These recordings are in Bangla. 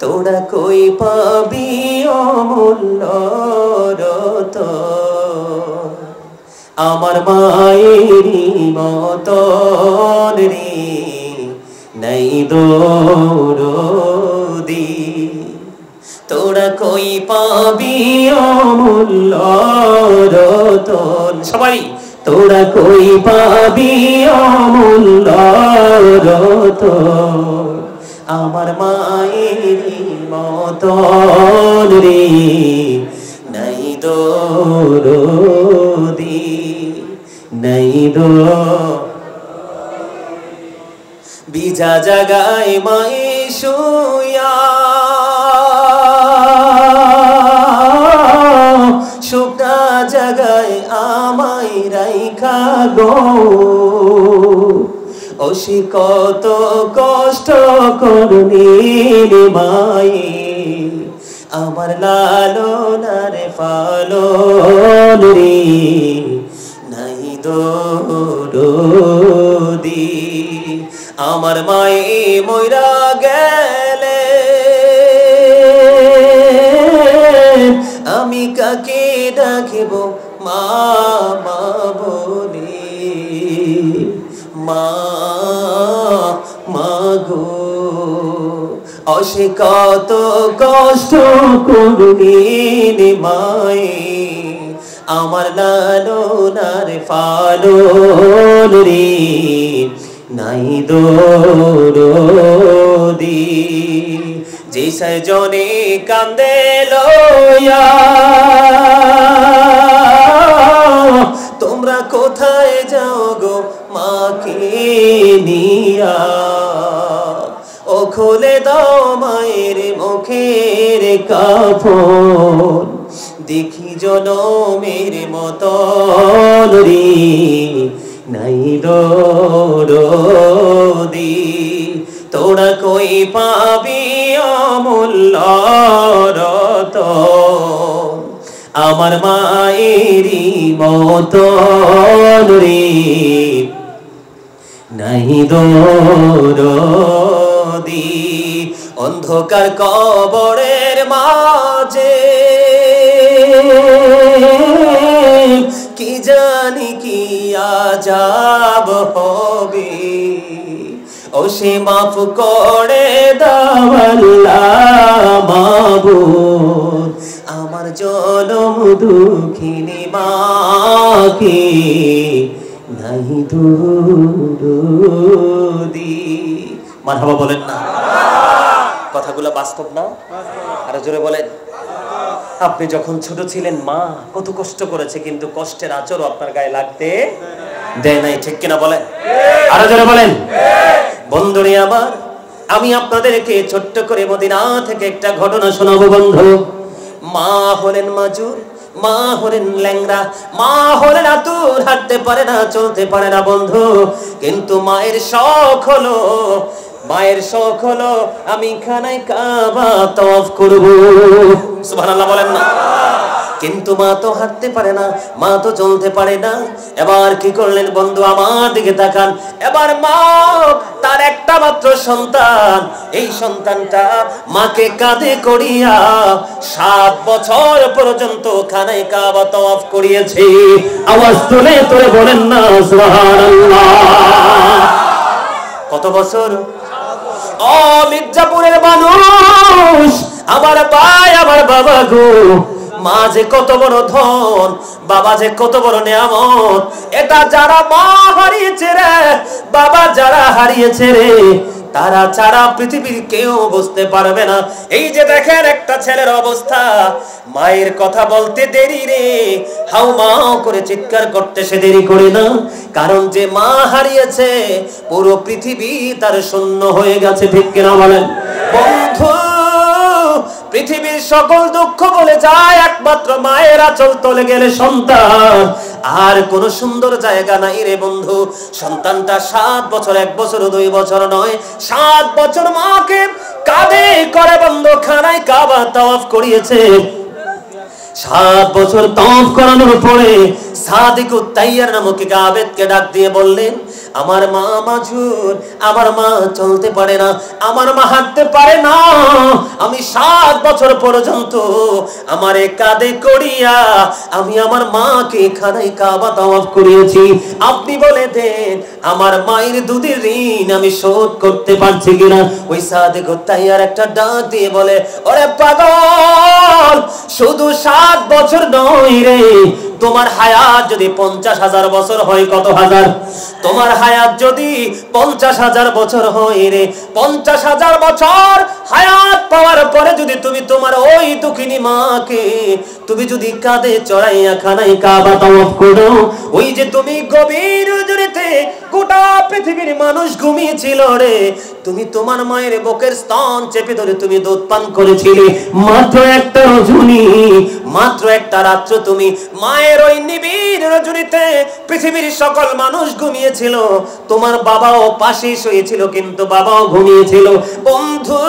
তোরা কই পাবি অমূল্য রতন আমার মায়েরই মতন রে নাই দরদি তোরা কই পাবি অমূল্য রতন সবাই তোরা কই পাবি অমূল্য রতন আমার মায়েরই মতন রে নাই দরদি নাই বিজা জাগায় মায়ে শুয়া শুকনা জাগায় আমায় রাইখা গো ওসি কত কষ্ট করনি রে মায়ে আমার লালনার পালন রে নাই দরদি আমার মায়ে মইরা গেলে আমি কাকে ডাকিব মা মা বলে মা মা গো অসে কত কষ্ট করনি রে মায়ে আমার লালনার পালন রে নাই দরদি যে সজনে কান্দে লইয়া তোমরা কোথায় যাও গো মাকে নিয়া ও খুলে দাও মায়ের মুখের কাফন দেখি জনমের মতন রে নাই দরদি তোরা কই পাবি অমূল্য রতন আমার মায়েরই মতন রে নাই দরদি অন্ধকার কবরের মাঝে কি জানি কি আযাব হবে ও সে মাফ করে দাও আল্লাহ মাবুদ আমার জনম দুঃখিনী মাকে নাই দরদি মারহাবা বলেন না কথাগুলো বাস্তব না আরো জোরে বলেন আপনি যখন ছোট ছিলেন মা কত কষ্ট করেছে কিন্তু কষ্টের আঁচড়ও আপনার গায়ে লাগতে দেয় নাই ঠিক কিনা বলেন আরো জোরে বলেন বন্ধুরে আমার আমি আপনাদেরকে ছোট্ট করে মদিনা থেকে একটা ঘটনা শোনাবো বন্ধু মা হলেন মাজুর মা হলেন ল্যাংড়া মা হলেন আতুর হাঁটতে পারে না চলতে পারে না বন্ধু কিন্তু মায়ের শখ হলো আমি খানায় কাবা তওয়াফ করব সুবহানাল্লাহ বলেন না কিন্তু মা তো হাঁটতে পারে না মা তো চলতে পারে না এবার কি করলেন বন্ধু আমার দিকে তাকান এবার মা তার একটা মাত্র সন্তান এই সন্তানটা মাকে কাঁধে করিয়া 7 বছর পর্যন্ত খানায় কাবা তওয়াফ করিয়েছে আওয়াজ তুলে তোরে বলেন না সুবহানাল্লাহ কত বছর ও মির্জাপুরের মানুষ আমার ভাই আমার বাবা গো মা যে কত বড় ধন বাবা যে কত বড় নিয়ামত এটা যারা মা হারিয়েছে রে বাবা যারা হারিয়েছে রে তারা ছাড়া পৃথিবীর কেউ বুঝতে পারবে না এই যে দেখেন একটা ছেলের অবস্থা মায়ের কথা বলতে দেরি রে হাউমাউ করে চিৎকার করতে সে দেরি করে না কারণ যে মা হারিয়েছে পুরো পৃথিবী তার শূন্য হয়ে গেছে ঠিক কিনা বলেন বন্ধু পৃথিবীর সকল দুঃখ বলে যায় একমাত্র মায়ের আঁচল তলে গেলে সন্তান আর কোন সুন্দর জায়গা নাই রে বন্ধু সন্তানটা 7 বছর 1 বছর 2 বছর নয় 7 বছর মাকে কাঁধে করে বন্ধু খানায় কাবা তওয়াফ করিয়েছে 7 বছর তওয়াফ করানোর পরে সাদিকুত তাইয়ার নামক আবেদকে ডাক দিয়ে বললেন আমার মা মাজুর, আমার মা চলতে পারে না, আমার মা হাঁটতে পারে না। আমি 7 বছর পর্যন্ত আমারে কাঁধে করিয়া আমি আমার মাকে খানায় কাবা তাওয়াফ করিয়েছি। আপনি বলে দেন আমার মায়ের দুধের ঋণ আমি শোধ করতে পারছি কিনা? ওই সাদেক তাইয়ার একটা ডাক দিয়ে বলে, ওরে পাগল, শুধু 7 বছর নয় রে, তোমার হায়াত যদি 50,000 বছর হয়, কত হাজার? তোমার হায়াত যদি 50,000 বছর হয় রে, 50,000 বছর হায়াত পাওয়ার পরে যদি তুমি তোমার ওই দুঃখিনী মাকে তুমি যদি কাঁধে চড়াইয়া খানায় কাবা তাওয়াফ করো, ওই যে তুমি গভীর রজনীতে গোটা পৃথিবীর মানুষ ঘুমিয়েছিল রে, তুমি তোমার মায়ের বুকের স্তন চেপে ধরে তুমি দুধ পান করেছিলে। মাত্র একটা রজনী, মাত্র একটা রাত্র তুমি মায়ের ওই নিবিড় রজনীতে পৃথিবীর সকল মানুষ ঘুমিয়েছিল, তোমার বাবাও পাশে শুয়েছিল কিন্তু বাবাও ঘুমিয়েছিল। বন্ধু,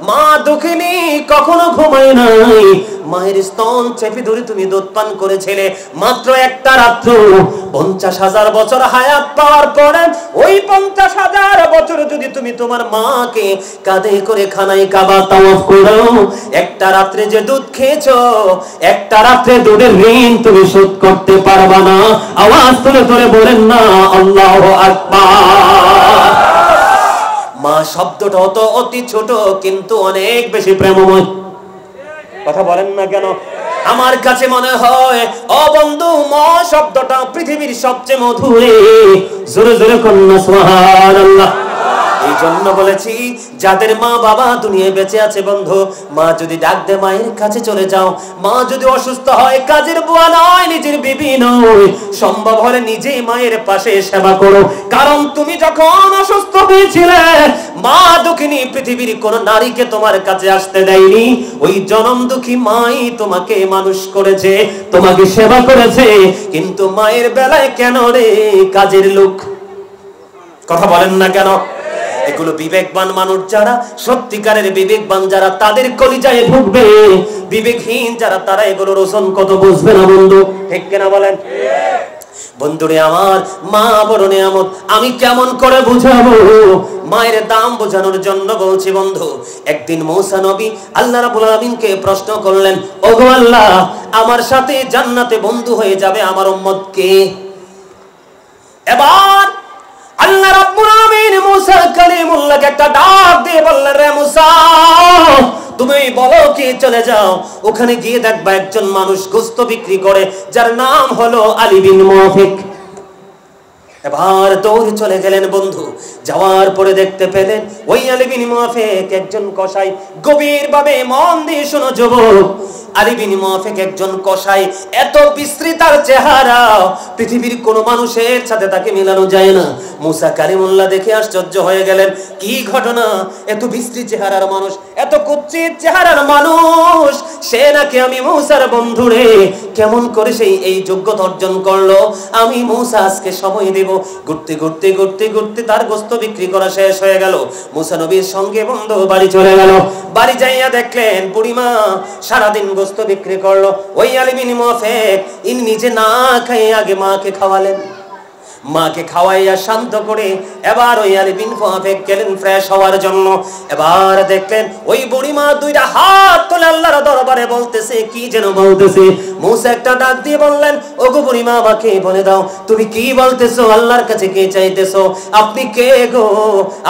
মা দুঃখিনী কখনো ঘুমায় নাই, মায়ের স্তন চেপে ধরে তুমি দুধ পান করেছিলে মাত্র একটা রাত্র। 50,000 বছর হায়াত পাওয়ার পরে ওই 50,000 বছর যদি তুমি তোমার মাকে কাঁধে করে খানায় কাবা তাওয়াফ করো, একটা রাত্রে যে দুধ খেয়েছো, একটা রাত্রে দুধের ঋণ তুমি শোধ করতে পারবা না। আওয়াজ তুলে তুলে বলেন না আল্লাহু আকবার। মা শব্দটা তো অতি ছোট কিন্তু অনেক বেশি প্রেমময়। কথা বলেন না কেন? আমার কাছে মনে হয় ও বন্ধু, মা শব্দটা পৃথিবীর সবচেয়ে মধুর। জোরে জোরে কন্যা সুবহানাল্লাহ। এই জন্য বলেছি যাদের মা বাবা দুনিয়ায় বেঁচে আছে বন্ধু, মা যদি ডাক দে মায়ের কাছে চলে যাও। মা যদি অসুস্থ হয়, কাজের বুয়া নয়, নিজের বিবি নয়, সম্ভব হলে নিজেই মায়ের পাশে সেবা করো। কারণ তুমি যখন অসুস্থ হয়েছিলে, মা দুঃখিনী পৃথিবীর কোন নারীকে তোমার কাছে আসতে দেয়নি। ওই জনম দুঃখী মাই তোমাকে মানুষ করেছে, তোমাকে সেবা করেছে। কিন্তু মায়ের বেলায় কেন রে কাজের লোক? কথা বলেন না কেন? এগুলো বিবেকবান মানুষ যারা, সত্যিকারের বিবেকবান যারা, তাদের কলিজায় ঢুকবে। বিবেকহীন যারা, তারা এগুলো রোশন কত বুঝবে না বন্ধু, ঠিক কিনা বলেন? বন্ধুরে আমার, মা বড় নিয়ামত। আমি কেমন করে বুঝাবো? মায়ের দাম বোঝানোর জন্য বলছি বন্ধু। একদিন মূসা নবী আল্লাহ রাব্বুল আলামিনকে প্রশ্ন করলেন, ওগো আল্লাহ, আমার সাথে জান্নাতে বন্ধু হয়ে যাবে আমার উম্মত কে? এবার আল্লাহ রাব্বুল আলামিন মূসা কালিমুল্লাহকে একটা ডাক দিয়ে বললেন, রে মূসা, তুমি বলো কি, চলে যাও, ওখানে গিয়ে দেখবা একজন মানুষ গোশত বিক্রি করে যার নাম হলো আলী বিন মুআফিক। এবার দৌড়ে চলে গেলেন বন্ধু। যাওয়ার পরে দেখতে পেলেন ওই আলী বিন মুআফিক একজন কসাই। গভীরভাবে মন দিয়ে শোনো যুবক, আলী বিন মুআফিক একজন কসাই। এত বিশ্রী তার চেহারা, পৃথিবীর কোন মানুষের সাথে তাকে মিলানো যায় না। মূসা কালিমুল্লাহ দেখে আশ্চর্য হয়ে গেলেন, কি ঘটনা, এত বিশ্রী চেহারার মানুষ, এত কুৎসিত চেহারার মানুষ, সে নাকি আমি মূসার বন্ধু রে, কেমন করে সেই এই যোগ্যতা অর্জন করলো? আমি মূসা আজকে সময় দেব। ঘুরতে ঘুরতে ঘুরতে ঘুরতে তার গোশত বিক্রি করা শেষ হয়ে গেল। মূসা নবীর সঙ্গে বন্ধু বাড়ি চলে গেল। বাড়ি যাইয়া দেখলেন বুড়িমা সারাদিন গোশত বিক্রি করলো। ওই আলী বিন মুআফিক ইনি নিজে না খেয়ে আগে মাকে খাওয়ালেন। মাকে খাওয়াইয়া শান্ত করে এবার ওই আলী বিন মুআফিক গেলেন ফ্রেশ হওয়ার জন্য। এবার দেখলেন ওই বুড়িমা দুইটা হাত তুলে আল্লাহর দরবারে বলতেছে, কি যেন বলতেছে। মূসা একটা ডাক দিয়ে বললেন, ওগো বুড়িমা, আমাকে বলে দাও তুমি কি বলতেছো, আল্লাহর কাছে কে চাইতেছো, আপনি কে গো,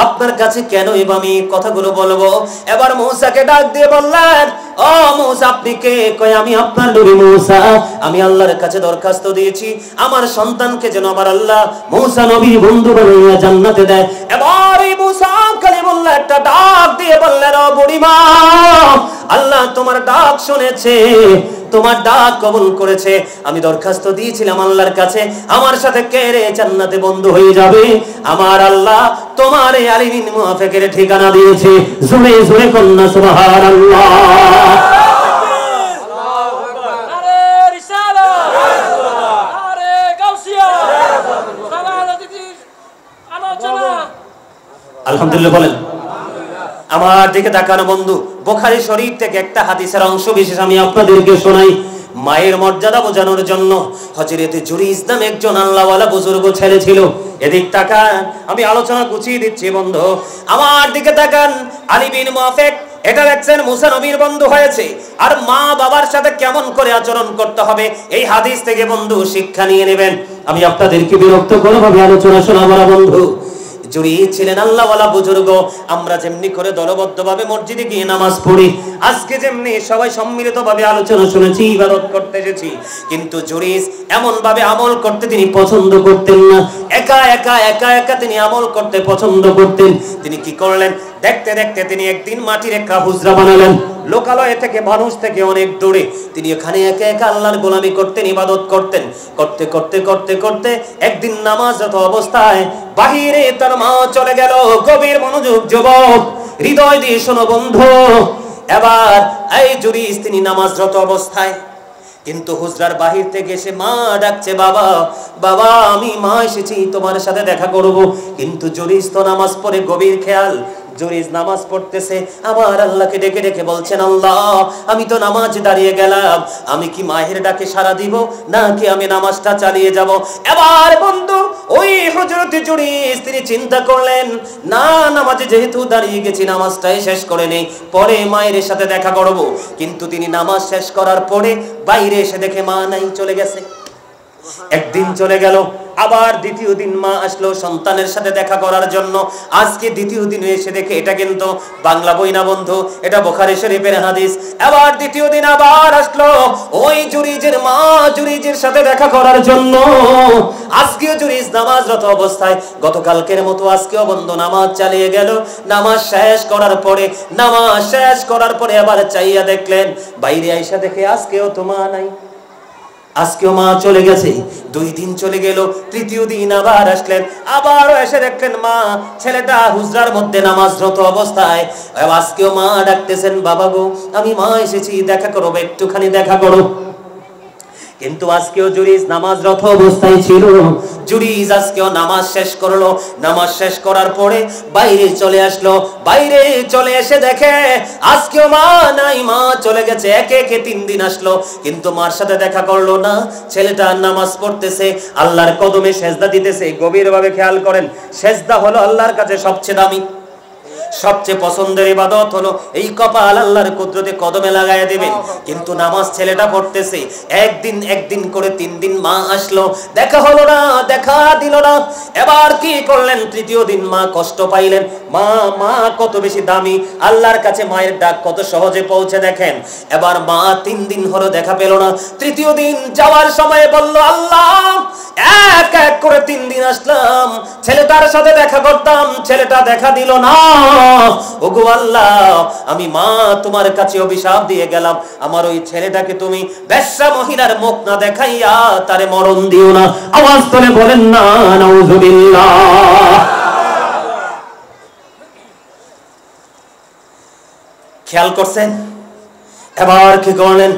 আপনার কাছে কেনই বা আমি কথাগুলো বলবো? এবার মূসাকে ডাক দিয়ে বললেন, ও মূসা, আপনি কে? কয়, আমি আপনার নবী মূসা, আমি আল্লাহর কাছে দরখাস্ত দিয়েছি আমার সন্তানকে যেন আমার আল্লাহ মূসা নবী বন্ধু বানাইয়া জান্নাতে দেয়। এবার এই মূসা কালিমুল্লাহ একটা ডাক দিয়ে বললেন, ও বুড়িমা, আল্লাহ তোমার ডাক শুনেছে, তোমার ডাক কবুল করেছে। আমি দরখাস্ত দিয়েছিলাম আল্লাহর কাছে, আমার সাথে কে রে জান্নাতে বন্ধু হয়ে যাবে? আমার আল্লাহ তোমার এই আলী বিন মুআফিকের ঠিকানা দিয়েছে। জোরে জোরে কন্যা সুবহানাল্লাহ। আলহামদুলিল্লাহ বলেন। আমার দিকে তাকানো বন্ধু, বুখারী শরীফ থেকে একটা হাদিসের অংশ বিশেষ আমি আপনাদেরকে শোনাই। মায়ের মর্যাদা বোঝানোর জন্য হযরত জুরিজ নামে একজন আল্লাহওয়ালা বুজুর্গ ছেলে ছিল। এদিক তাকান, আমি আলোচনা গুছিয়ে দিচ্ছি বন্ধু, আমার দিকে তাকান। আলী বিন মুআফিক, এটা দেখছেন মুসা নবীর বন্ধু হয়েছে, আর মা বাবার সাথে কেমন করে আচরণ করতে হবে এই হাদিস থেকে বন্ধু শিক্ষা নিয়ে নেবেন। আমি আপনাদেরকে বিরক্ত কোনোভাবে আলোচনা শোনাবো না বন্ধু। জুরিজ ছিলেন আল্লাহওয়ালা বুজুর্গ। আমরা যেমনি করে দলবদ্ধভাবে মসজিদে গিয়ে নামাজ পড়ি, আজকে যেমনি সবাই সম্মিলিতভাবে আলোচনা শুনেছি, ইবাদত করতে এসেছি, কিন্তু জুরিজ এমন ভাবে আমল করতে তিনি পছন্দ করতেন না। একা একা একা একা তিনি আমল করতে পছন্দ করতেন। তিনি কি করলেন, দেখতে দেখতে তিনি একদিন মাটির একটা হুজরা বানালেন। লোকালয় থেকে, মানুষ থেকে অনেক দূরে তিনি এখানে একা একা আল্লাহর গোলামি করতেন, ইবাদত করতেন। করতে করতে করতে করতে একদিন নামাজরত অবস্থায় বাহিরে তার মা চলে গেল। গভীর মনোযোগ যুবক, হৃদয় দিয়ে শোনো বন্ধু। এবার এই জুরিজ তিনি নামাজরত অবস্থায়, কিন্তু হুজরার বাহির থেকে এসে মা ডাকছে, বাবা বাবা, আমি মা এসেছি তোমার সাথে দেখা করব। কিন্তু জুরিজ তো নামাজ পড়ে, গভীর খেয়াল, জুরিজ নামাজ পড়তেছে, আমার আল্লাহকে ডেকে ডেকে বলছেন, আল্লাহ আমি তো নামাজ দাঁড়িয়ে গেলাম, আমি কি মায়ের ডাকে সাড়া দিব নাকি আমি নামাজটা চালিয়ে যাব? এবার বন্ধু ওই হযরত জুরিজ তিনি চিন্তা করলেন, না, নামাজে যেহেতু দাঁড়িয়ে গেছি, নামাজটাই শেষ করে নেই, পরে মায়ের সাথে দেখা করব। কিন্তু তিনি নামাজ শেষ করার পরে বাইরে এসে দেখে মা নাই, চলে গেছে। একদিন চলে গেল, আবার দ্বিতীয় দিন মা আসলো সন্তানের সাথে দেখা করার জন্য। আজকে দ্বিতীয় দিন এসে দেখে, এটা কিন্তু বাংলা বই না বন্ধু, এটা বুখারী শরীফের হাদিস। আবার দ্বিতীয় দিন আবার আসলো ওই জুরিজের মা জুরিজের সাথে দেখা করার জন্য। আজকেও জুরিজ নামাজরত অবস্থায়, গতকালকের মতো আজকেও বন্ধু নামাজ চালিয়ে গেল। নামাজ শেষ করার পরে আবার চাইয়া দেখলেন, বাইরে আইসা দেখে আজকেও তো মা নাই, আজকেও মা চলে গেছে। 2 দিন চলে গেল, তৃতীয় দিন আবার আসলেন, আবারও এসে দেখলেন মা, ছেলেটা হুজরার মধ্যে নামাজরত অবস্থায়। আজকেও মা ডাকতেছেন, বাবা গো আমি মা এসেছি, দেখা করো, একটুখানি দেখা করো। কিন্তু আজকেও জুরিজ নামাজরত অবস্থায় ছিল। জুরিজ আজকেও নামাজ শেষ করলো। নামাজ শেষ করার পরে বাইরে চলে আসলো। বাইরে চলে এসে দেখে আজকেও মা নাই, মা চলে গেছে। একে একে 3 দিন আসলো, কিন্তু মার সাথে দেখা করলো না। ছেলেটা নামাজ পড়তেছে, আল্লাহর কদমে সেজদা দিতেছে। গভীরভাবে খেয়াল করেন, সেজদা হলো আল্লাহর কাছে সবচেয়ে দামি, সবচেয়ে পছন্দের ইবাদত হলো এই কপাল আল্লাহর কুদরতে কদমে লাগায়া দিবেন। কিন্তু নামাজ ছেলেটা পড়তেছে, একদিন করে 3 দিন মা আসলো, দেখা হলো না, দেখা দিল না। এবার কি করলেন, তৃতীয় দিন মা কষ্ট পাইলেন। মা কত বেশি দামি, আল্লাহর কাছে মায়ের ডাক কত সহজে পৌঁছে দেখেন। এবার মা 3 দিন হলো দেখা পেল না। তৃতীয় দিন যাওয়ার সময় বলল, আল্লাহ এক এক করে 3 দিন আসলাম, ছেলেটার সাথে দেখা করতাম, ছেলেটা দেখা দিল না। ওগো আল্লাহ, আমি মা তোমার কাছে অভিশাপ দিয়ে গেলাম, আমার ওই ছেলেটাকে তুমি বেশ্যা মহিলার মুখ না দেখাইয়া তারে মরণ দিও না। আওয়াজ করে বলেন না নাউজুবিল্লাহ। খেয়াল করছেন? এবার কি করলেন,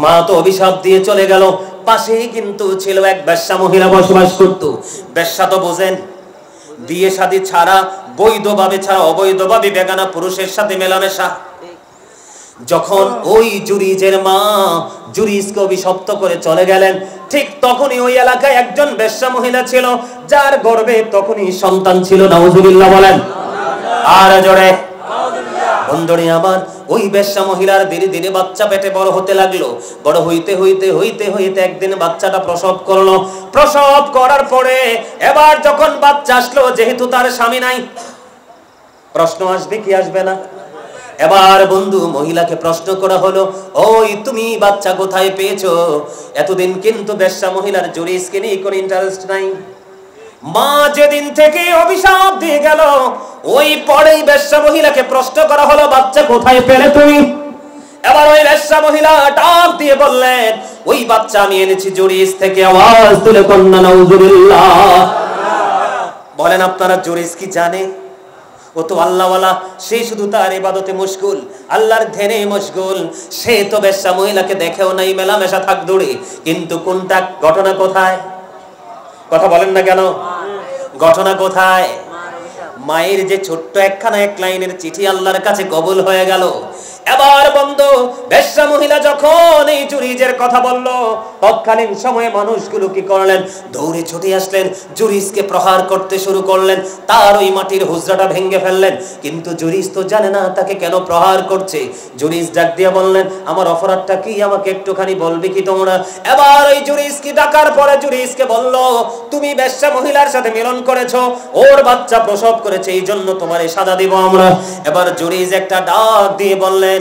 মা তো অভিশাপ দিয়ে চলে গেল, পাশেই কিন্তু ছিল এক বেশ্যা মহিলা বসবাস করত। বেশ্যা তো বোঝেন, বিয়ে শাদী ছাড়া, বৈধভাবে ছাড়া অবৈধভাবে বেগানা পুরুষের সাথে মেলামেশা। যখন ওই জুরিজের মা জুরিজকে অভিশপ্ত করে চলে গেলেন, ঠিক তখনই ওই এলাকায় একজন বেশ্যা মহিলা ছিল, যার গর্ভে তখনই সন্তান ছিল। নাউজুবিল্লাহ বলেন আর জোরে। বন্ধুরে আমার, ওই বেশ্যা মহিলার ধীরে ধীরে বাচ্চা পেটে বড় হতে লাগলো। বড় হইতে হইতে হইতে হইতে একদিন বাচ্চাটা প্রসব করলো। প্রসব করার পরে এবার যখন বাচ্চা আসলো, যেহেতু তার স্বামী নাই, প্রশ্ন আসবে কি আসবে না? এবার বন্ধু মহিলাকে প্রশ্ন করা হলো, ওই তুমি বাচ্চা কোথায় পেয়েছো? এতদিন কিন্তু বেশ্যা মহিলার জুরিজকে নিয়ে কোনো ইন্টারেস্ট নাই। মা যেদিন থেকে অভিশাপ দিয়ে গেল, ওই পরেই বেশ্যা মহিলাকে প্রশ্ন করা হলো, বাচ্চা কোথায় পেলে তুমি? এবার ওই বেশ্যা মহিলা ডাক দিয়ে বললেন, ওই বাচ্চা আমি এনেছি জুরিজ থেকে। আওয়াজ তুলে কন্যা নাউজুবিল্লাহ। বলেন আপনারা জুরিজ কি জানে? ও তো আল্লাহওয়ালা, সে শুধু তার ইবাদতে মশগুল, আল্লাহর ধ্যানে মশগুল। সে তো বেশ্যা মহিলাকে দেখেও নাই, মেলামেশা থাক দূরে। কিন্তু কোনটা, ঘটনা কোথায়? কথা বলেন না কেন? ঘটনা কোথায়? মায়ের যে ছোট্ট একখানা এক লাইনের চিঠি আল্লাহর কাছে কবুল হয়ে গেল। এবার বন্ধু বেশ্যা মহিলা যখন এই জুরিজের কথা বলল, তৎকালীন সময়ে মানুষগুলো কি করলেন? দৌড়ে ছুটে আসলেন, জুরিজকে প্রহার করতে শুরু করলেন, তার ওই মাটির হুজরাটা ভেঙে ফেললেন। কিন্তু জুরিজ তো জানে না তাকে কেন প্রহার করছে। জুরিজ ডাক দিয়ে বললেন, আমার অপরাধটা কি, আমাকে একটুখানি বলবে কি তোমরা? এবার ওই জুরিজকে ডাকার পরে জুরিজকে বলল, তুমি বেশ্যা মহিলার সাথে মিলন করেছো, ওর বাচ্চা প্রসব করেছে, এই জন্য তোমারে সাজা দিব আমরা। এবার জুরিজ একটা ডাক দিয়ে বললেন,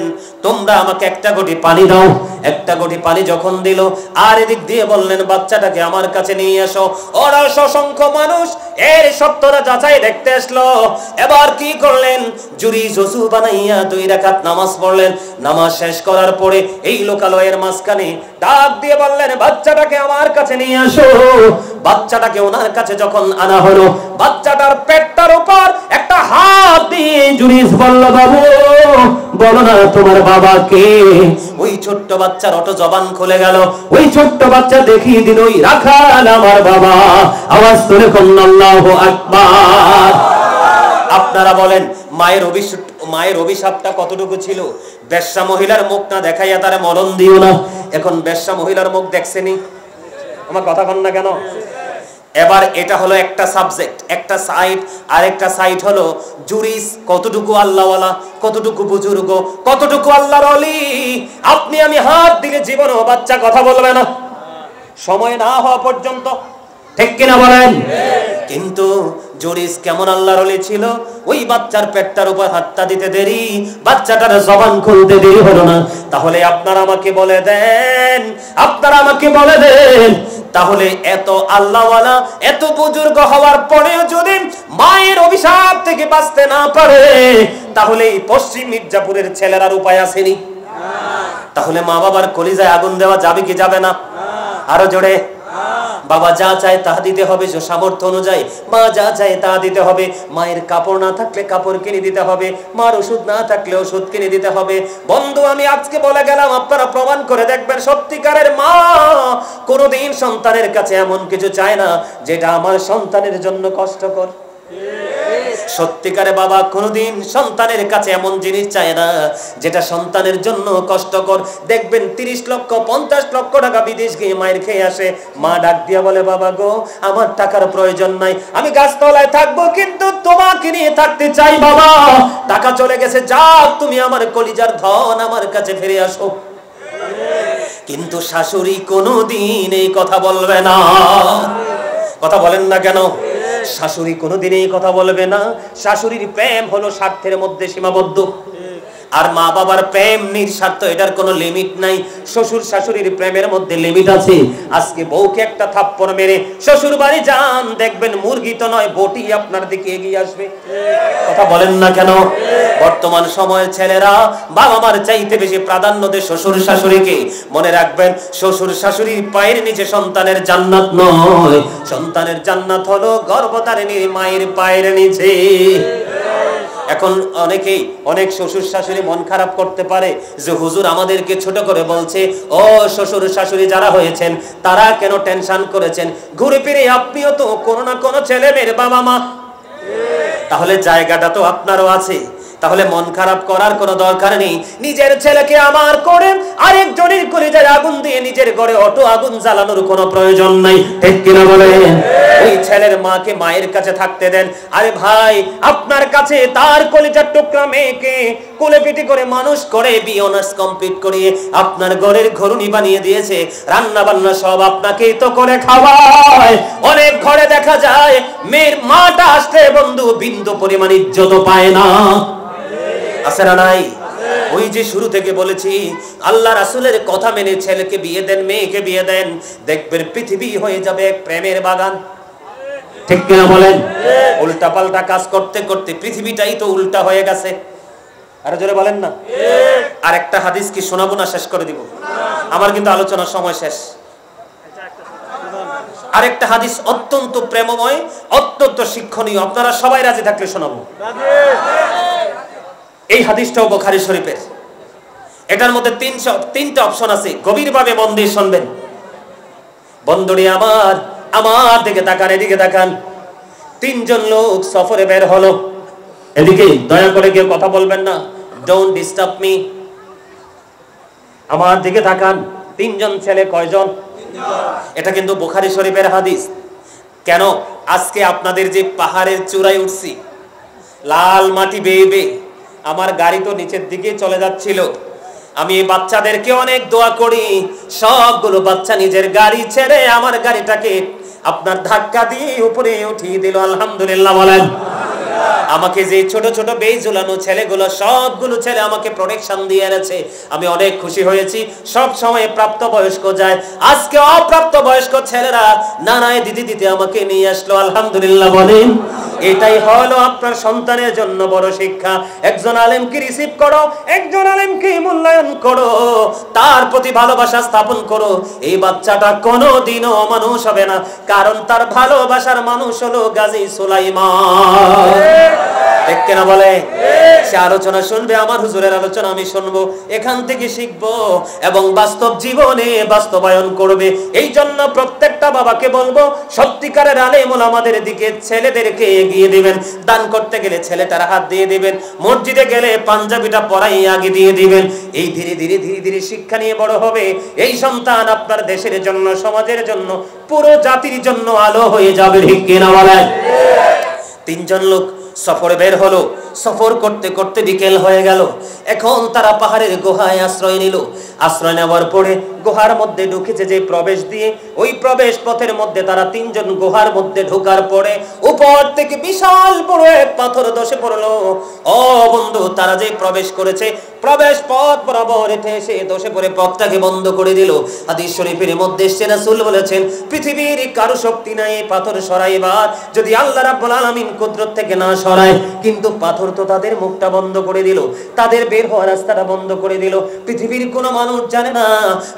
তোমরা আমাকে একটা গটি পানি দাও। একটা গটি পানি যখন দিল, আর এদিক দিয়ে বললেন, বাচ্চাটাকে আমার কাছে নিয়ে আসো। ওরা অসংখ্য মানুষ এর সত্যতা যাচাই দেখতে আসলো। এবার কি করলেন? জুরিজ ওযু বানাইয়া 2 রাকাত নামাজ পড়লেন। নামাজ শেষ করার পরে এই লোকালয়ের মাঝখানে ডাক দিয়ে বললেন, বাচ্চাটাকে আমার কাছে নিয়ে আসো। বাচ্চাটাকে ওনার কাছে যখন আনা হলো, বাচ্চাটার পেটটার উপর একটা হাত দিয়ে জুরিজ বলল, বাবু বলো না তোমার বাবা কে? ওই ছোট্ট বাচ্চার অটো জবান খুলে গেল। ওই ছোট্ট বাচ্চা দেখিয়ে দিল, ওই রাখাল আমার বাবা। আওয়াজ করে বলুন আল্লাহু আকবার। আপনারা বলেন মায়ের অভিশাপটা কতটুকু ছিল? বেশ্যা মহিলার মুখ না দেখাইয়া তারে মরণ দিও না। এখন বেশ্যা মহিলার মুখ দেখছেনি? আমার কথা কন না কেন? এবার এটা হলো একটা সাবজেক্ট, একটা সাইড। আর একটা সাইড হলো জুরিজ কতটুকু আল্লাহওয়ালা, কতটুকু বুজুর্গ, কতটুকু আল্লাহর ওলি। আপনি আমি হাত দিলে জীবনও বাচ্চা কথা বলবে না, সময় না হওয়া পর্যন্ত, ঠিক কিনা বলেন? কিন্তু জুরিজ কেমন আল্লাহর ওলি ছিল? ওই বাচ্চার পেটটার উপর হাতটা দিতে দেরি, বাচ্চাটার জবান খুলতে দেরি হলো না। তাহলে আপনারা আমাকে বলে দেন, তাহলে এত আল্লাহওয়ালা, এত বুজুর্গ হওয়ার পরেও যদি মায়ের অভিশাপ থেকে বাঁচতে না পারে, তাহলে এই পশ্চিম মির্জাপুরের ছেলেরার উপায় আসেনি? তাহলে মা বাবার কলিজায় আগুন দেওয়া যাবে কি যাবে না? আরো জোরে। বাবা যা চায় তা দিতে হবে সামর্থ্য অনুযায়ী, মা যা চায় তা দিতে হবে। মায়ের কাপড় না থাকলে কাপড় কিনে দিতে হবে, মার ওষুধ না থাকলে ওষুধ কিনে দিতে হবে। বন্ধু আমি আজকে বলে গেলাম, আপনারা প্রমাণ করে দেখবেন, সত্যিকারের মা কোনোদিন সন্তানের কাছে এমন কিছু চায় না যেটা আমার সন্তানের জন্য কষ্টকর। সত্যিকারে বাবা কোনোদিন সন্তানের কাছে এমন জিনিস চায় না যেটা সন্তানের জন্য কষ্টকর। দেখবেন 30 লক্ষ 50 লক্ষ টাকা বিদেশ গিয়ে মায়ের খেয়ে আসে, মা ডাক দিয়া বলে, বাবা গো আমার টাকার প্রয়োজন নাই, আমি গাছতলায় থাকবো, কিন্তু তোমাকে নিয়ে থাকতে চাই বাবা। টাকা চলে গেছে, যাও তুমি আমার কলিজার ধন আমার কাছে ফিরে আসো। কিন্তু শাশুড়ি কোনোদিন এই কথা বলবে না। কথা বলেন না কেন? শাশুড়ি কোনোদিন এই কথা বলবে না। শাশুড়ির প্রেম হলো স্বার্থের মধ্যে সীমাবদ্ধ, আর মা বাবার প্রেম নিঃস্বার্থ, এটার কোনো লিমিট নাই। শ্বশুর শাশুড়ির প্রেমের মধ্যে লিমিট আছে। আজকে বউকে একটা থাপ্পড় মেরে শ্বশুর বাড়ি যান, দেখবেন মুরগি তো নয় বটি আপনার দিকে এগিয়ে আসবে। কথা বলেন না কেন? বর্তমান সময়ের ছেলেরা বাবা মার চাইতে বেশি প্রাধান্য দেয় শ্বশুর শাশুড়িকে। মনে রাখবেন, শ্বশুর শাশুড়ির পায়ের নিচে সন্তানের জান্নাত নয়, সন্তানের জান্নাত হলো গর্ভধারিণীর মায়ের পায়ের নিচে। এখন অনেক শ্বশুর শাশুড়ি মন খারাপ করতে পারে যে হুজুর আমাদেরকে ছোট করে বলছে, ও শ্বশুর শাশুড়ি যারা হয়েছেন তারা কেন টেনশন করেছেন? ঘুরে ফিরে আপনিও তো কোনো না কোনো ছেলে মেয়ের বাবা মা, তাহলে জায়গাটা তো আপনারও আছে। তাহলে মন খারাপ করার কোনো দরকার নেই। নিজের ছেলেকে আমার করে আরেকজনের কলিজায় আগুন দিয়ে নিজের ঘরে অটো আগুন জ্বালানোর কোনো প্রয়োজন নাই, ঠিক কিনা বলেন? ওই ছেলের মাকে মায়ের কাছে থাকতে দেন। আরে ভাই, আপনার কাছে তার কলিজার টুকরা মেয়েকে কোলে পিটি করে মানুষ করে বিয়ে অনার্স কমপ্লিট করিয়ে আপনার ঘরের ঘরুনি বানিয়ে দিয়েছে, রান্না বান্না সব আপনাকেই তো করে খাওয়ায়। অনেক ঘরে দেখা যায় মেয়ের মাটা আসলে বন্ধু বিন্দু পরিমাণ ইজ্জত পায় না, আছে না নাই? ওই যে শুরু থেকে বলেছি, আল্লাহ রাসূলের কথা মেনে ছেলেকে বিয়ে দেন, মেয়েকে বিয়ে দেন, দেখবেন পৃথিবী হয়ে যাবে এক প্রেমের বাগান, ঠিক কিনা বলেন? উল্টা পাল্টা কাজ করতে করতে পৃথিবীটাই তো উল্টা হয়ে গেছে। আরে জোরে বলেন না। আর একটা হাদিস কি শোনাবো না শেষ করে দিব? আমার কিন্তু আলোচনার সময় শেষ। আরেকটা হাদিস অত্যন্ত প্রেমময়, অত্যন্ত শিক্ষণীয়, আপনারা সবাই রাজি থাকলে শোনাবো। এই হাদিসটাও বুখারী শরীফের। এটার মধ্যে তিনটা অপশন আছে, গভীরভাবে মন দিয়ে শুনবেন। বন্ধুরে আমার দিকে তাকান, এদিকে তাকান। 3 জন লোক সফরে বের হলো। এদিকে দয়া করে কেউ কথা বলবেন না, ডোন্ট ডিস্টার্ব মি। আমার দিকে তাকান। 3 জন ছেলে, কয়জন? এটা কিন্তু বুখারী শরীফের হাদিস। কেন? আজকে আপনাদের যে পাহাড়ের চূড়ায় উঠছি, লাল মাটি বেয়ে বেয়ে আমার গাড়ি তো নিচের দিকে চলে যাচ্ছিল। আমি এই বাচ্চাদেরকে অনেক দোয়া করি, সবগুলো বাচ্চা নিজের গাড়ি ছেড়ে আমার গাড়িটাকে আপনার ধাক্কা দিয়ে উপরে উঠিয়ে দিল। আলহামদুলিল্লাহ বলেন। আমাকে যে ছোট ছোট বেই ঝুলানো ছেলেগুলো, সবগুলো ছেলে আমাকে প্রোটেকশন দিয়ে এনেছে, আমি অনেক খুশি হয়েছি। সব সময় প্রাপ্তবয়স্ক যায়, আজকে অপ্রাপ্ত বয়স্ক ছেলেরা নানায় দিদি দিতে আমাকে নিয়ে আসলো। আলহামদুলিল্লাহ বলেন। এটাই হলো আপনার সন্তানের জন্য বড় শিক্ষা। একজন আলেমকে রিসিভ করো, একজন আলেমকে মূল্যায়ন করো, তার প্রতি ভালোবাসা স্থাপন করো। এই বাচ্চাটা কোনোদিনও অমানুষ হবে না, কারণ তার ভালোবাসার মানুষ হলো গাজী সুলাইমান। ঠিক কিনা বলে? সে আলোচনা শুনবে, আমার হুজুরের আলোচনা আমি শুনবো, এখান থেকে শিখবো এবং বাস্তব জীবনে বাস্তবায়ন করবে। এই জন্য প্রত্যেকটা বাবাকে বলবো, সত্যিকারের আলেম ওলামাদের দিকে ছেলেদেরকে এগিয়ে দিবেন। দান করতে গেলে ছেলেটার হাত দিয়ে দিবেন, মসজিদে গেলে পাঞ্জাবিটা পরাই আগে দিয়ে দিবেন। এই ধীরে ধীরে ধীরে ধীরে শিক্ষা নিয়ে বড় হবে। এই সন্তান আপনার দেশের জন্য, সমাজের জন্য, পুরো জাতির জন্য আলো হয়ে যাবে। ঠিক কিনা বলেন? 3 জন লোক সফরে বের হলো। সফর করতে করতে বিকেল হয়ে গেল। এখন তারা পাহাড়ের গুহায় আশ্রয় নিল। আশ্রয় নেওয়ার পরে গুহার মধ্যে ঢুকেছে যে প্রবেশ দিয়ে, ওই প্রবেশ পথের মধ্যে তারা 3 জন গুহার মধ্যে ঢোকার পরে উপর থেকে বিশাল বড় এক পাথর ধসে পড়লো। ও বন্ধু, তারা যে প্রবেশ করেছে, প্রবেশ পথ বরাবর এসে ধসে পড়ে পথটাকে বন্ধ করে দিল। হাদিস শরীফের মধ্যে এসেছে, রাসূল বলেছেন, পৃথিবীর কারো শক্তি নাই এই পাথর সরাইবার, যদি আল্লাহ রাব্বুল আলামিন কুদরত থেকে না সরায়। কিন্তু পাথর তো তাদের মুখটা বন্ধ করে দিল, তাদের বের হওয়ার রাস্তাটা বন্ধ করে দিল। পৃথিবীর কোনো মানুষ জানে না,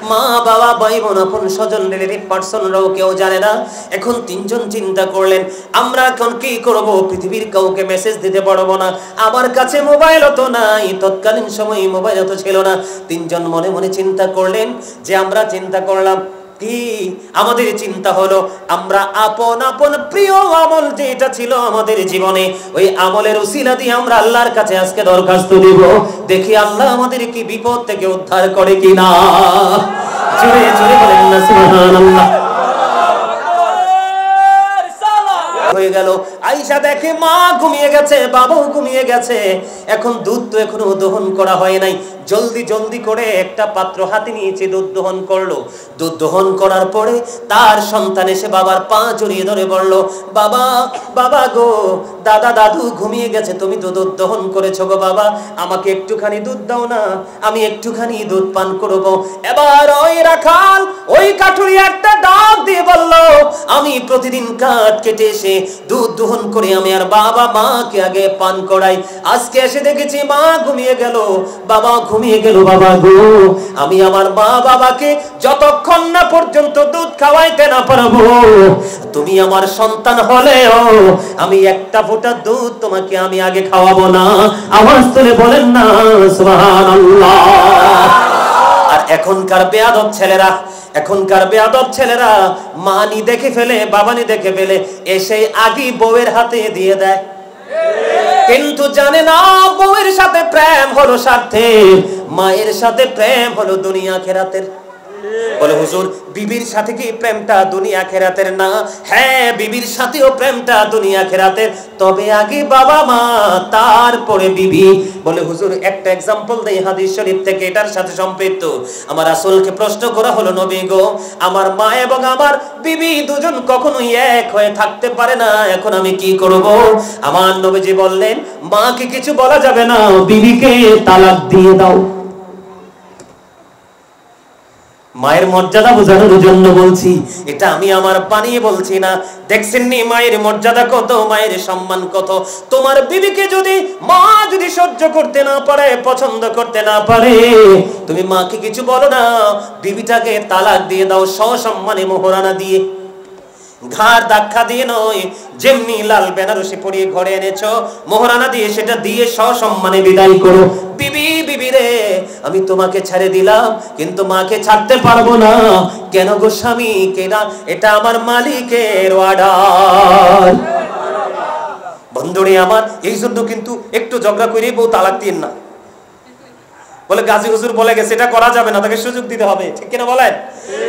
মা বাবা ভাই বোন আপন স্বজন রিলেটিভ পার্সনরাও কেউ জানে না। এখন 3 জন চিন্তা করলেন, আমরা এখন কি করব? পৃথিবীর কাউকে মেসেজ দিতে পারবো না, আমার কাছে মোবাইলও তো নাই, তৎকালীন সময়ে মোবাইল তো ছিল না। 3 জন মনে মনে চিন্তা করলেন যে আমরা চিন্তা করলাম কি, আমাদের চিন্তা হলো আমরা আপন আপন প্রিয় আমল যেটা ছিল আমাদের জীবনে, ওই আমলের উসিলা দিয়ে আমরা আল্লাহর কাছে আজকে দরখাস্ত দিব, দেখি আল্লাহ আমাদের কি বিপদ থেকে উদ্ধার করে কিনা। জোরে জোরে বলেন না সুবহানাল্লাহ। হয়ে গেল। আয়েশা দেখে মা ঘুমিয়ে গেছে, বাবাও ঘুমিয়ে গেছে। এখন দুধ তো এখনো দহন করা হয় নাই। জলদি জলদি করে একটা পাত্র হাতে নিয়েছে, দুধ দহন করলো। দুধ দহন করার পরে তার সন্তান এসে বাবার পা জড়িয়ে ধরে বলল, বাবা, বাবা গো, দাদা দাদু ঘুমিয়ে গেছে, তুমি তো দুধ দহন করেছো গো বাবা, আমাকে একটুখানি দুধ দাও না, আমি একটুখানি দুধ পান করব। এবার ওই রাখাল ওই কাঠুরি একটা ডাক দিয়ে বলল, আমি প্রতিদিন কাঠ কেটে এসে দুধ দহন করে আমি আর বাবা মাকে আগে পান করাই। আজকে এসে দেখেছি মা ঘুমিয়ে গেল, বাবা ঘুমিয়ে গেল। বাবা গো, আমি আমার মা বাবাকে যতক্ষণ না পর্যন্ত দুধ খাওয়াইতে না পারবো, তুমি আমার সন্তান হলেও আমি একটা ফোঁটা দুধ তোমাকে আমি আগে খাওয়াবো না। আওয়াজ তুলে বলেন না সুবহানাল্লাহ। আর এখনকার বেয়াদব ছেলেরা মানি দেখে ফেলে, বাবানি দেখে ফেলে, এসে আগে বউয়ের হাতে দিয়ে দেয়, কিন্তু জানে না বউয়ের সাথে প্রেম হলো স্বার্থের, মায়ের সাথে প্রেম হলো দুনিয়া আখিরাতের। বলে হুজুর, বিবির সাথে কি প্রেমটা দুনিয়া আখিরাতের না? হ্যাঁ, বিবির সাথেও প্রেমটা দুনিয়া আখিরাতের, তবে আগে বাবা মা, তারপরে বিবি। বলে হুজুর, একটা एग्जांपल দেই হাদিস শরীফ থেকে, এটার সাথে সম্পৃক্ত। আমার রাসূলকে প্রশ্ন করা হলো, নবী গো, আমার মা এবং আমার বিবি দুজন কখনোই এক হয়ে থাকতে পারে না, এখন আমি কি করব? আমার নবীজি বললেন, মাকে কিছু বলা যাবে না, বিবিকে তালাক দিয়ে দাও। মায়ের মর্যাদা বোঝানোর জন্য বলছি, এটা আমি আমার বানিয়ে বলছি না। দেখছেন নি মায়ের মর্যাদা কত, মায়ের সম্মান কত। তোমার বিবিকে যদি মা যদি সহ্য করতে না পারে, পছন্দ করতে না পারে, তুমি মাকে কিছু বলো না, বিবিটাকে তালাক দিয়ে দাও, সসম্মানে মোহরানা দিয়ে, ঘাড় ধাক্কা দিয়ে নয়, যেমনি লাল বেনারসি পরিয়ে ঘরে এনেছো, মোহরানা দিয়ে সেটা দিয়ে সসম্মানে বিদায় করো। বিবি, বিবি রে, আমি তোমাকে ছেড়ে দিলাম, কিন্তু মাকে ছাড়তে পারবো না। কেন গো স্বামী? কেনা, এটা আমার মালিকের অর্ডার। বন্ধুরে আমার, এই জন্য কিন্তু একটু ঝগড়া করে বউ তালাক দিন না। বলে গাজী হুজুর বলে গেছে এটা করা যাবে না, তাকে সুযোগ দিতে হবে, ঠিক কিনা বলেন?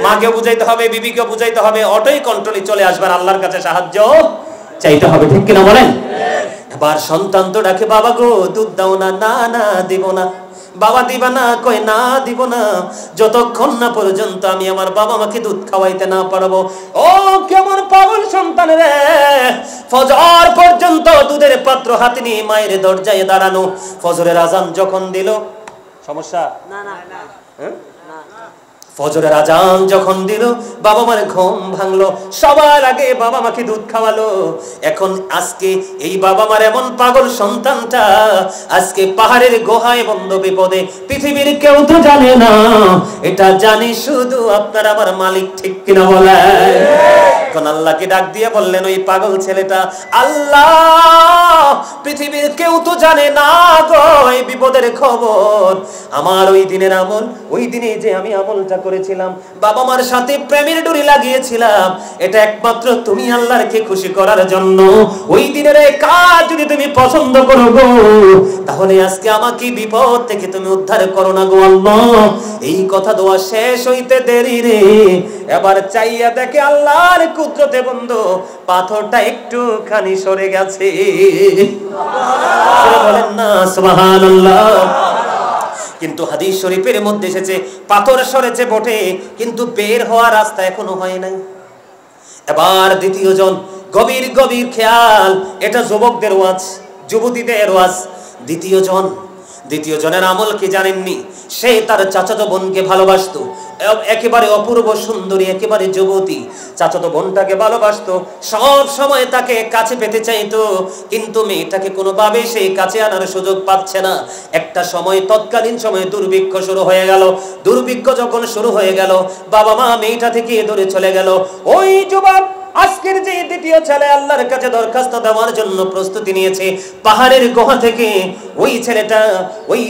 মাকেও বুঝাইতে হবে, বিবিকেও বুঝাইতে হবে, অটোই কন্ট্রোলে চলে আসবার, আল্লাহর কাছে সাহায্য চাইতে হবে, ঠিক কিনা বলেন? এবার সন্তান তো ডাকে, বাবা গো দুধ দাও না। না না দিব না। বাবা দিবা না? কয় না দিব না, যতক্ষণ না পর্যন্ত আমি আমার বাবা মাকে দুধ খাওয়াইতে না পারবো। ও কেমন পাগল সন্তান রে, ফজর পর্যন্ত দুধের পাত্র হাতে নিয়ে মায়ের দরজায় দাঁড়ানো। ফজরের আজান যখন দিল, সমস্যা না না না, ফজরের আজান যখন দিল, বাবা মার ঘুম ভাঙলো, সবার আগে বাবা মাকে দুধ খাওয়ালো। এখন আজকে এই বাবা মার এমন পাগল সন্তানটা আজকে পাহাড়ের গুহায় বন্ধ বিপদে, পৃথিবীর কেউ তো জানে না, এটা জানি শুধু আপনার আমার মালিক, ঠিক কিনা বলে? এখন আল্লাহকে ডাক দিয়ে বললেন, ওই পাগল ছেলেটা, আল্লাহ পৃথিবীর কেউ তো জানে না গো এই বিপদের খবর, আমার ওই দিনের আমল, ওই দিনে যে আমি আমলটা করেছিলাম, বাবা মার সাথে প্রেমের ডোরি লাগিয়েছিলাম, এটা একমাত্র তুমি আল্লাহকে খুশি করার জন্য। ওই দিনের এই কাজ যদি তুমি পছন্দ করো গো, তাহলে আজকে আমাকে বিপদ থেকে তুমি উদ্ধার করো না গো আল্লাহ। এই কথা দোয়া শেষ হইতে দেরি রে, এবার চাইয়া দেখে আল্লাহর কুদরতে বন্ধু, পাথরটা একটুখানি সরে গেছে। বলেন না সুবহানাল্লাহ। কিন্তু হাদিস শরীফের মধ্যে এসেছে, পাথর সরেছে বটে, কিন্তু বের হওয়ার রাস্তা এখনো হয় নাই। এবার দ্বিতীয় জন, গভীর গভীর খেয়াল, এটা যুবকদের ওয়াজ, যুবতীদের ওয়াজ। দ্বিতীয় জনের আমল কি জানেননি? সে তার চাচাতো বোনকে ভালোবাসতো, একেবারে অপূর্ব সুন্দরী, একেবারে যুবতী চাচাতো বোনটাকে ভালোবাসতো, সব সময় তাকে কাছে পেতে চাইতো, কিন্তু মেয়েটাকে কোনোভাবে সেই কাছে আনার সুযোগ পাচ্ছে না। একটা সময়, তৎকালীন সময়ে দুর্ভিক্ষ শুরু হয়ে গেল। দুর্ভিক্ষ যখন শুরু হয়ে গেল, বাবা মা মেয়েটা থেকে দূরে চলে গেল। ওই যুবক আজকের যে দ্বিতীয় ছেলে আল্লাহর কাছে দরখাস্ত দেওয়ার জন্য প্রস্তুতি নিয়েছে, পাহাড়ের গুহা থেকে ওই ছেলেটা, ওই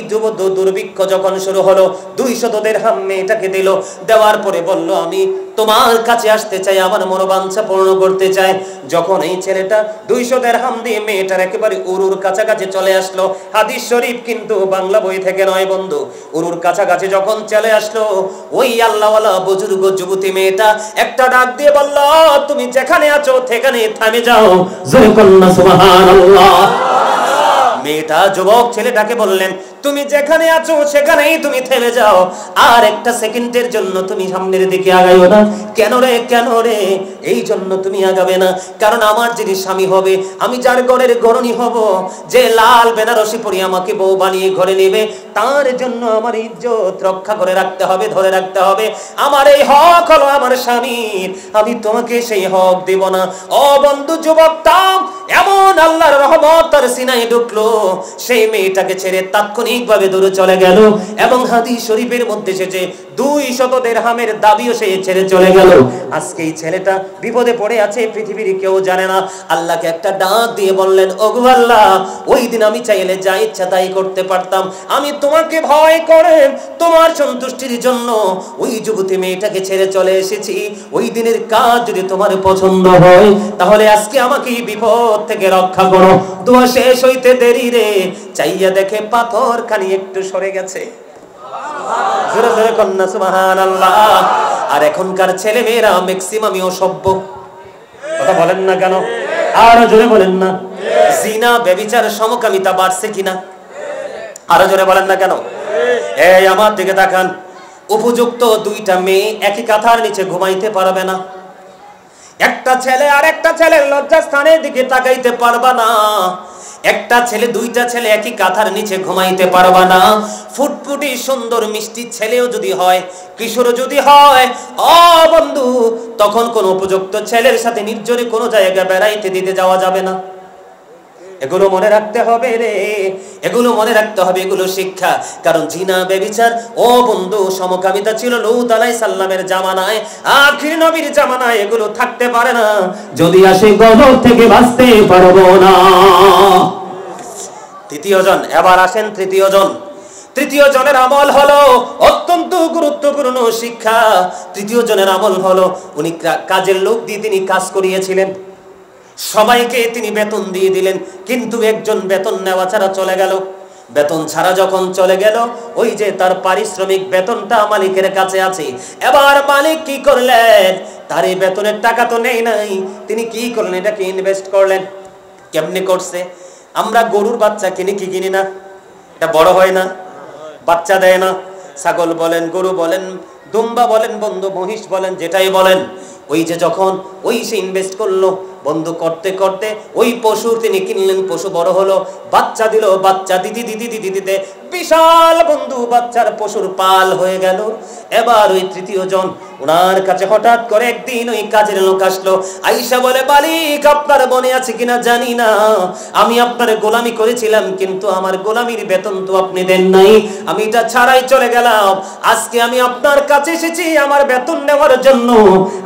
দুর্ভিক্ষ যখন শুরু হলো, 200 দিরহাম মেয়েটাকে দিল। দেওয়ার পরে বলল, আমি তোমার কাছে আসতে চাই, আমার মনোবাঞ্ছা পূর্ণ করতে চাই। যখন এই ছেলেটা 200 দিরহাম দিয়ে মেয়েটার একেবারে উরুর কাছাকাছি চলে আসলো, হাদিস শরীফ কিন্তু বাংলা বই থেকে নয় বন্ধু, উরুর কাছাকাছি যখন চলে আসলো, ওই আল্লাহওয়ালা বুজুর্গ যুবতী মেয়েটা একটা ডাক দিয়ে বলল, তুমি যেখানে আছো সেখানে থামে যাও, জোরে কন্না সুবহানাল্লাহ। মেয়েটা যুবক ছেলেটাকে বললেন, তুমি যেখানে আছো সেখানেই তুমি থেমে যাও, আর একটা সেকেন্ডের জন্য তুমি সামনের দিকে আগাইও না। কেন রে? এই জন্য তুমি আগাবে না, কারণ আমার যিনি স্বামী হবে, আমি যার ঘরের গরণী হব, যে লাল বেনারসি পরে আমাকে বউ বানিয়ে ঘরে নেবে, তার জন্য আমার ইজ্জত রক্ষা করে রাখতে হবে, ধরে রাখতে হবে। আমার এই হক হলো আমার স্বামীর, আমি তোমাকে সেই হক দেব না। ও বন্ধু যুবক, তাম এমন আল্লাহর রহমত তার সিনায় ঢুকলো, সেই মেয়েটাকে ছেড়ে তাৎক্ষণিকভাবে দূরে চলে গেল। এবং হাদিস শরীফের মধ্যে এসেছে 200 দিরহামের দাবিও সে ছেড়ে চলে গেল। আজকে এই ছেলেটা বিপদে পড়ে আছে, পৃথিবীর কেউ জানে না। আল্লাহকে একটা ডাক দিয়ে বললেন, ওগো আল্লাহ, ওই দিন আমি চাইলে যা ইচ্ছা তাই করতে পারতাম, আমি তোমাকে ভয় করে তোমার সন্তুষ্টির জন্য ওই যুবতী মেয়েটাকে ছেড়ে চলে এসেছি। ওই দিনের কাজ যদি তোমার পছন্দ হয়, তাহলে আজকে আমাকে বিপদ থেকে রক্ষা করো। দোয়া শেষ হইতে দেরি রে, চাইয়া দেখে পাথর খানি একটু সরে গেছে। জোরে জোরে কন্না সুবহানাল্লাহ। আর এখনকার ছেলে মেয়েরা ম্যাক্সিমামই অসভ্য, কথা বলেন না কেন? আরো জোরে বলেন না। জিনা ব্যভিচার সমকামিতা বাড়ছে কিনা? আরো জোরে বলেন না কেন? এই আমার দিকে তাকান, উপযুক্ত দুইটা মেয়ে একই কাঁথার নিচে ঘুমাইতে পারবে না। একটা ছেলে আর একটা ছেলের লজ্জাস্থানের দিকে তাকাইতে পারবা না। একটা ছেলে, দুইটা ছেলে একই কাঁথার নিচে ঘুমাইতে পারবা না। ফুটফুটি সুন্দর মিষ্টি ছেলেও যদি হয়, কিশোর যদি হয়, ও বন্ধু, তখন কোন উপযুক্ত ছেলের সাথে নির্জনে কোনো জায়গায় বেড়াইতে দিতে যাওয়া যাবে না। এগুলো মনে রাখতে হবে রে, এগুলো মনে রাখতে হবে, এগুলো শিক্ষা। কারণ জিনা ব্যভিচার, ও বন্ধু, সমকামিতা ছিল লূত আলাইহিস সালামের জামানায়, আখির নবীর জামানায় এগুলো থাকতে পারে না। যদি আসে গজব থেকে বাঁচতে পারবো না। তৃতীয় জন, এবার আসেন তৃতীয় জন। তৃতীয় জনের আমল হলো অত্যন্ত গুরুত্বপূর্ণ শিক্ষা। তৃতীয় জনের আমল হলো, উনি কাজের লোক দিয়ে তিনি কাজ করিয়েছিলেন। সবাইকে তিনি বেতন দিয়ে দিলেন, কিন্তু একজন বেতন নেওয়া ছাড়া চলে গেল। বেতন ছাড়া যখন চলে গেল, ওই যে তার পারিশ্রমিক বেতনটা মালিকের কাছে আছে। এবার মালিক কি করলেন, তার এই বেতনের টাকা তো নেই নাই, তিনি কি করলেন, এটাকে ইনভেস্ট করলেন। কেমনে করছে? আমরা গরুর বাচ্চা কিনি কি কিনি না? এটা বড় হয় না, বাচ্চা দেয় না। ছাগল বলেন, গরু বলেন, দুম্বা বলেন, বন্ধু মহিষ বলেন, যেটাই বলেন, ওই যে যখন ওই সে ইনভেস্ট করলো, বন্ধু করতে করতে ওই পশু তিনি কিনলেন, পশু বড় হলো, বাচ্চা দিল, বাচ্চা দিদি দিদি দিদি দিতে বিশাল বন্ধু বাচ্চার পশুর পাল হয়ে গেল। এবার ওই তৃতীয় জন ওনার কাছে হঠাৎ করে একদিন ওই কাজের লোক আসলো, আইসা বলে, মালিক আপনার মনে আছে কিনা জানি না, আমি আপনার গোলামি করেছিলাম, কিন্তু আমার গোলামির বেতন তো আপনি দেন নাই, আমি এটা ছাড়াই চলে গেলাম, আজকে আমি আপনার কাছে এসেছি আমার বেতন নেওয়ার জন্য,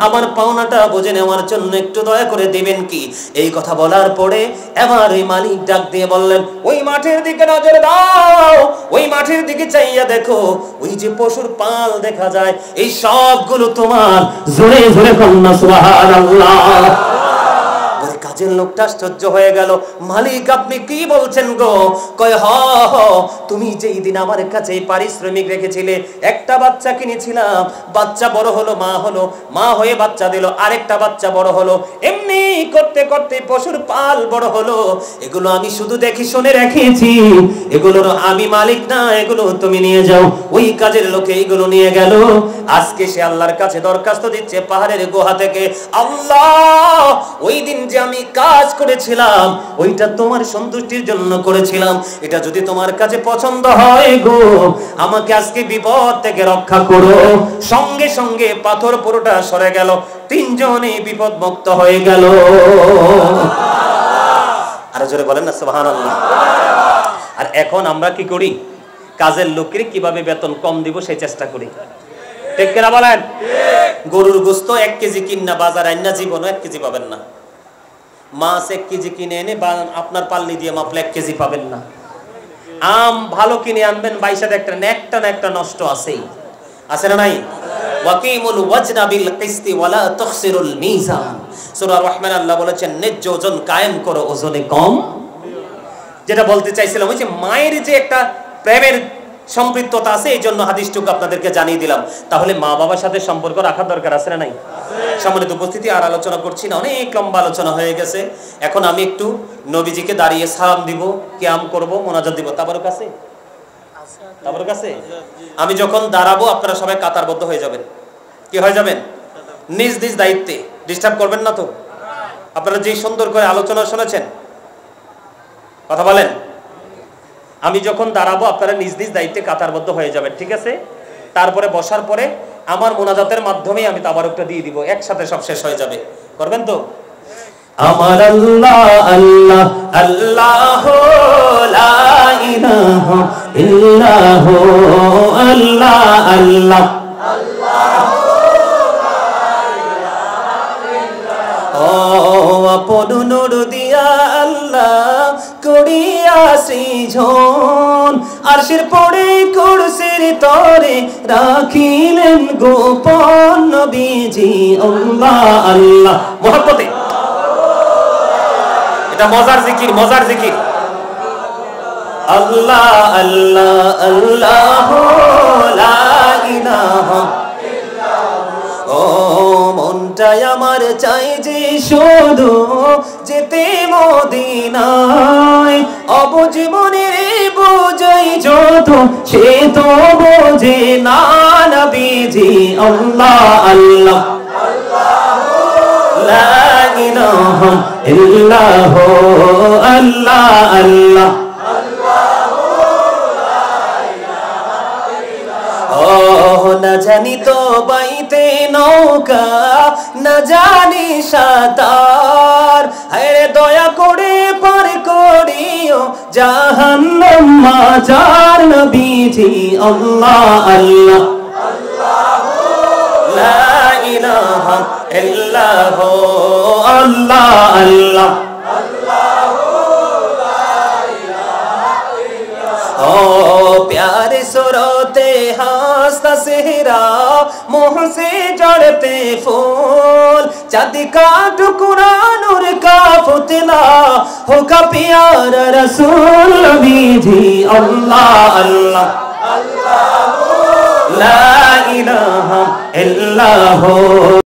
আমার পাওনাটা বুঝে নেওয়ার জন্য একটু দয়া করে দিবেন কি? এই কথা বলার পরে এবার ওই মালিক ডাক দিয়ে বললেন, ওই মাঠের দিকে নজর দাও, ওই মাঠের দিকে চাইয়া দেখো, ওই যে পশুর পাল দেখা যায়, এই সবগুলো তোমার। জোরে জোরে কন্যা সুবহানাল্লাহ। ওই কাজের লোকটা আশ্চর্য হয়ে গেল, মালিক আপনি কি বলছেন গো? কয় হ হ, তুমি যেই দিন আমার কাছে পারিশ্রমিক রেখেছিলে, একটা বাচ্চা কিনেছিলাম, বাচ্চা বড় হলো, মা হয়ে বাচ্চা দিল, আরেকটা বাচ্চা বড় হলো, এমনি করতে করতে পশুর পাল বড় হলো, এগুলো আমি শুধু দেখি শুনে রেখেছি, এগুলোর আমি মালিক না, এগুলো তুমি নিয়ে যাও। ওই কাজের লোকে এইগুলো নিয়ে গেল। আজকে সে আল্লাহর কাছে দরখাস্ত দিচ্ছে পাহাড়ের গুহা থেকে, আল্লাহ ওই দিন যে আমি কাজ করেছিলাম ওইটা তোমার সন্তুষ্টির জন্য করেছিলাম, এটা যদি তোমার কাছে পছন্দ হয় গো, আমাকে আজকে বিপদ থেকে রক্ষা করো। সঙ্গে সঙ্গে পাথর পুরোটা সরে গেল, তিনজনই বিপদ মুক্ত হয়ে গেল। আরো জোরে বলেন না সুবহানাল্লাহ। আর এখন আমরা কি করি? কাজের লোকের কিভাবে বেতন কম দিব সেই চেষ্টা করি, ঠিক কিনা বলেন? গরুর গোস্ত 1 কেজি কিনা বাজার আইনা জীবনও 1 কেজি পাবেন না। মাছ 1 কেজি কিনে এনে আপনার পাল্লি দিয়ে মাপলে 1 কেজি পাবেন না। আম ভালো কিনে আনবেন, বাইশাতে একটা না একটা নষ্ট আছেই, আছে না নাই? ওয়াকিমুল ওয়াজনা বিল কিসতি ওয়ালা তুখসিরুল মিজান। সূরা রহমান আল্লাহ বলেছেন, ন্যায্য ওজন কায়েম করো, ওজনে কম। যেটা বলতে চাইছিলাম, ওই যে মায়ের যে একটা প্রেমের সম্পৃক্ততা আছে, এই জন্য হাদিসটুকু আপনাদেরকে জানিয়ে দিলাম। তাহলে মা বাবার সাথে সম্পর্ক রাখার দরকার আছে না নাই? সম্মানিত উপস্থিতি, আর আলোচনা করছি না, অনেক লম্বা আলোচনা হয়ে গেছে। এখন আমি একটু নবীজিকে দাঁড়িয়ে সালাম দিব, কিয়াম করব, মোনাজাত দিব। তাবারক আছে? তাবারক আছে? আমি যখন দাঁড়াবো আপনারা সবাই কাতারবদ্ধ হয়ে যাবেন। কি হয়ে যাবেন? নিজ নিজ দায়িত্বে, ডিস্টার্ব করবেন না তো? আপনারা যে সুন্দর করে আলোচনা শুনেছেন, কথা বলেন। আমি যখন দাঁড়াবো আপনারা নিজ নিজ দায়িত্বে কাতারবদ্ধ হয়ে যাবেন, ঠিক আছে? তারপরে বসার পরে আমার মোনাজাতের মাধ্যমেই আমি তাবারকটা দিয়ে দিব, একসাথে সব শেষ হয়ে যাবে। করবেন তো? আমার আল্লাহ আল্লাহ আল্লাহ লা ইলাহা ইল্লাহ আল্লাহ আল্লাহ আপন নূর দিয়া আল্লাহ করিয়া সৃজন, আরশের পরে কুরসির তরে রাখিলেন গোপন নবীজি। আল্লাহ আল্লাহ মহব্বতে, এটা মজার জিকির, মজার জিকির। আল্লাহ আল্লাহ আল্লাহ লা ইলাহা। ও মনটাই আমার চাই যে শুধু যেতে মদিনায়, অবজীবনের বোঝাই যত সে তো বোঝে না নবীজি। আল্লাহ আল্লাহ লা ইলাহা ইল্লাহ আল্লাহ আল্লাহ। না জানি তো বাইতে নৌকা, না জানি সাঁতার, হায়রে দয়া করে পার করিও জাহান্নাম মাঝার নবীজি। আল্লাহ আল্লাহ লা ইলাহা ইল্লাহ আল্লাহ আল্লাহ। ও प्यारे सुरोते हंसता सेहरा, मुँह से जड़ते फूल, चांदी का टुकड़ा नूर का पुतला होगा प्यारा रसूल बीजी अल्लाह अल्लाह ला इलाहा इल्लल्लाह।